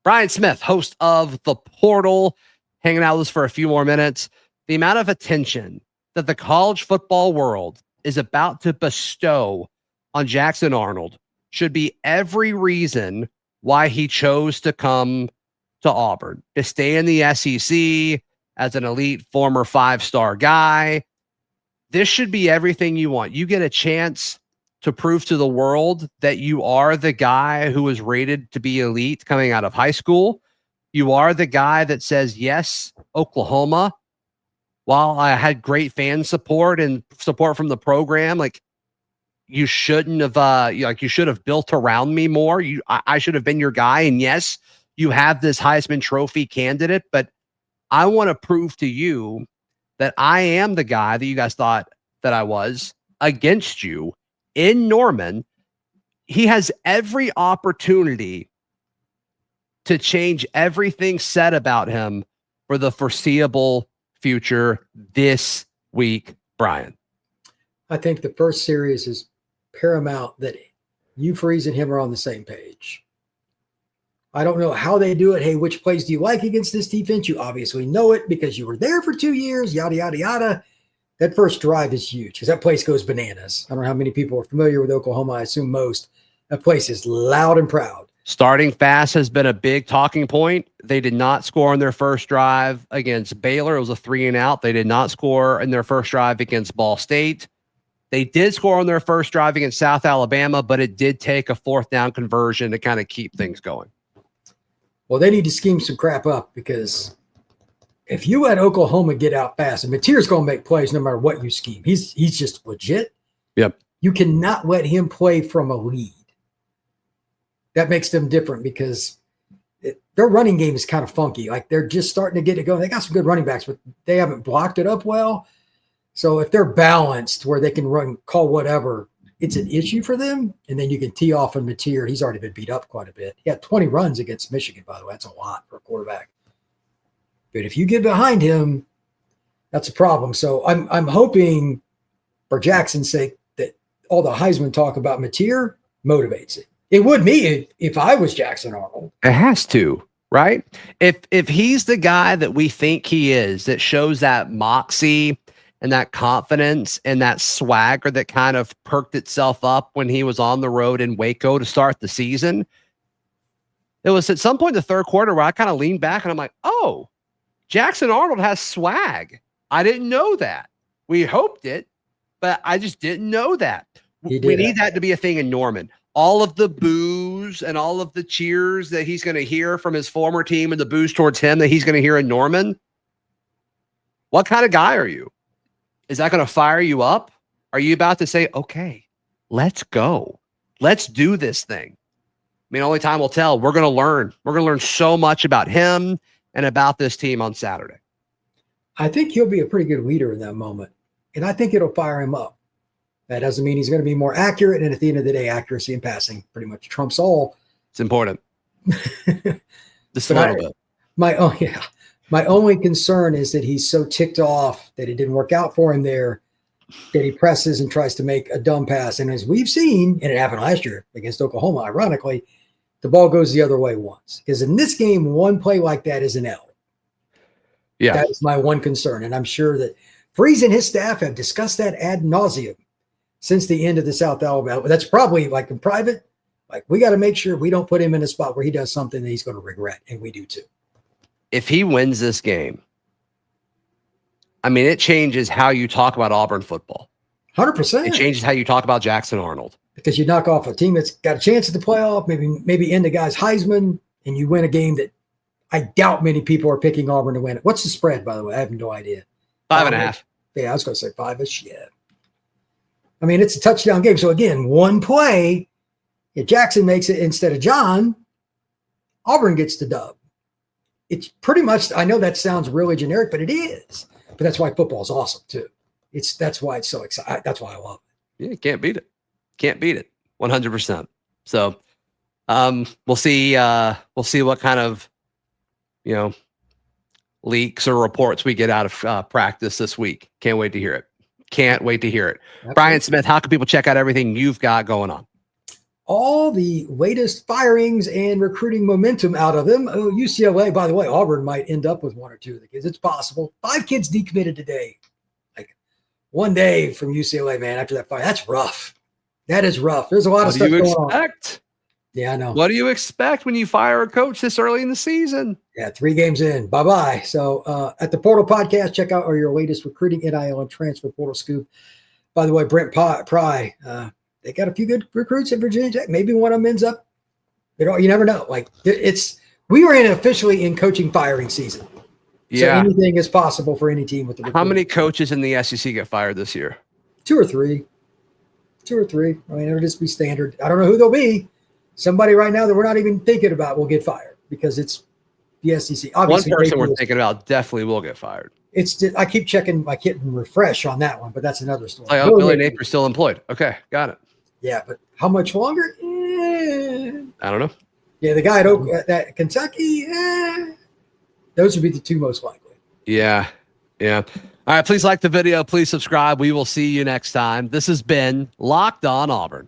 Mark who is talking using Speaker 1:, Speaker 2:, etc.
Speaker 1: Brian Smith, host of The Portal, hanging out with us for a few more minutes. The amount of attention that the college football world is about to bestow on Jackson Arnold should be every reason why he chose to come to Auburn, to stay in the SEC as an elite former 5-star guy. This should be everything you want. You get a chance to prove to the world that you are the guy who was rated to be elite coming out of high school. You are the guy that says, yes, Oklahoma, while I had great fan support and support from the program, like you shouldn't have, you should have built around me more. I should have been your guy. And yes, you have this Heisman Trophy candidate, but I want to prove to you that I am the guy that you guys thought that I was against you in Norman. He has every opportunity to change everything said about him for the foreseeable future this week, Brian.
Speaker 2: I think the first series is paramount that you, Freeze, and him are on the same page. I don't know how they do it. Hey, which plays do you like against this defense? You obviously know it because you were there for 2 years, yada, yada, yada. That first drive is huge because that place goes bananas. I don't know how many people are familiar with Oklahoma. I assume most. That place is loud and proud.
Speaker 1: Starting fast has been a big talking point. They did not score on their first drive against Baylor. It was a 3-and-out. They did not score in their first drive against Ball State. They did score on their first drive against South Alabama, but it did take a 4th down conversion to kind of keep things going.
Speaker 2: Well, they need to scheme some crap up because if you let Oklahoma get out fast, and Mateer's going to make plays no matter what you scheme. He's just legit.
Speaker 1: Yep.
Speaker 2: You cannot let him play from a lead. That makes them different because their running game is kind of funky. Like they're just starting to get it going. They got some good running backs, but they haven't blocked it up well. So if they're balanced where they can call whatever, it's an issue for them. And then you can tee off on Mateer. He's already been beat up quite a bit. He had 20 runs against Michigan, by the way. That's a lot for a quarterback. But if you get behind him, that's a problem. So I'm hoping, for Jackson's sake, that all the Heisman talk about Mateer motivates it. It would me if I was Jackson Arnold.
Speaker 1: It has to, right? If he's the guy that we think he is, that shows that moxie and that confidence and that swagger that kind of perked itself up when he was on the road in Waco to start the season. It was at some point in the third quarter where I kind of leaned back and I'm like, oh, Jackson Arnold has swag. I didn't know that. We hoped it, but I just didn't know that. We need that to be a thing in Norman. All of the boos and all of the cheers that he's going to hear from his former team and the boos towards him that he's going to hear in Norman. What kind of guy are you? Is that going to fire you up? Are you about to say, okay, let's go. Let's do this thing? I mean, only time will tell. We're going to learn. We're going to learn so much about him and about this team on Saturday.
Speaker 2: I think he'll be a pretty good leader in that moment. And I think it'll fire him up. That doesn't mean he's going to be more accurate. And at the end of the day, accuracy and passing pretty much trumps all.
Speaker 1: It's important. Just a little bit.
Speaker 2: My only concern is that he's so ticked off that it didn't work out for him there, that he presses and tries to make a dumb pass. And as we've seen, and it happened last year against Oklahoma, ironically, the ball goes the other way once. Because in this game, one play like that is an L.
Speaker 1: Yeah.
Speaker 2: That is my one concern. And I'm sure that Freeze and his staff have discussed that ad nauseum since the end of the South Alabama. That's probably like in private. Like, we got to make sure we don't put him in a spot where he does something that he's going to regret. And we do too.
Speaker 1: If he wins this game, I mean, it changes how you talk about Auburn football.
Speaker 2: 100%.
Speaker 1: It changes how you talk about Jackson Arnold.
Speaker 2: Because you knock off a team that's got a chance at the playoff, maybe end the guy's Heisman, and you win a game that I doubt many people are picking Auburn to win it. What's the spread, by the way? I have no idea.
Speaker 1: 5.5.
Speaker 2: Yeah, I was going to say 5-ish. Yeah. I mean, it's a touchdown game. So, again, one play, if Jackson makes it instead of John, Auburn gets the dub. It's pretty much, I know that sounds really generic, but it is. But that's why football is awesome, too. That's why it's so exciting. That's why I love it.
Speaker 1: Yeah, you can't beat it. Can't beat it. 100%. So we'll see what kind of, leaks or reports we get out of practice this week. Can't wait to hear it. Can't wait to hear it. Absolutely. Brian Smith, how can people check out everything you've got going on?
Speaker 2: all the latest firings and recruiting momentum out of them. Oh, UCLA, by the way, Auburn might end up with one or two of the kids. It's possible. 5 kids decommitted today. Like one day from UCLA, man, after that fire. That's rough. That is rough. There's a lot of stuff going on. Yeah, I know.
Speaker 1: What do you expect when you fire a coach this early in the season?
Speaker 2: Yeah, 3 games in. Bye-bye. So at the Portal Podcast, check out your latest recruiting, NIL, and transfer portal scoop. By the way, Brent Pry, they got a few good recruits at Virginia Tech. Maybe one of them ends up. You never know. Like we are officially in coaching firing season.
Speaker 1: Yeah.
Speaker 2: So anything is possible for any team with the recruiting.
Speaker 1: How many coaches in the SEC get fired this year?
Speaker 2: 2 or 3. 2 or 3. I mean, it'll just be standard. I don't know who they'll be. Somebody right now that we're not even thinking about will get fired because it's the SEC. Obviously,
Speaker 1: one person we're thinking about definitely will get fired.
Speaker 2: I keep checking. I can't refresh on that one, but that's another story.
Speaker 1: Like, oh, Billy Napier's still employed. Okay, got it.
Speaker 2: Yeah, but how much longer?
Speaker 1: I don't know.
Speaker 2: Yeah, the guy at Kentucky. Those would be the 2 most likely.
Speaker 1: Yeah. All right, please like the video. Please subscribe. We will see you next time. This has been Locked On Auburn.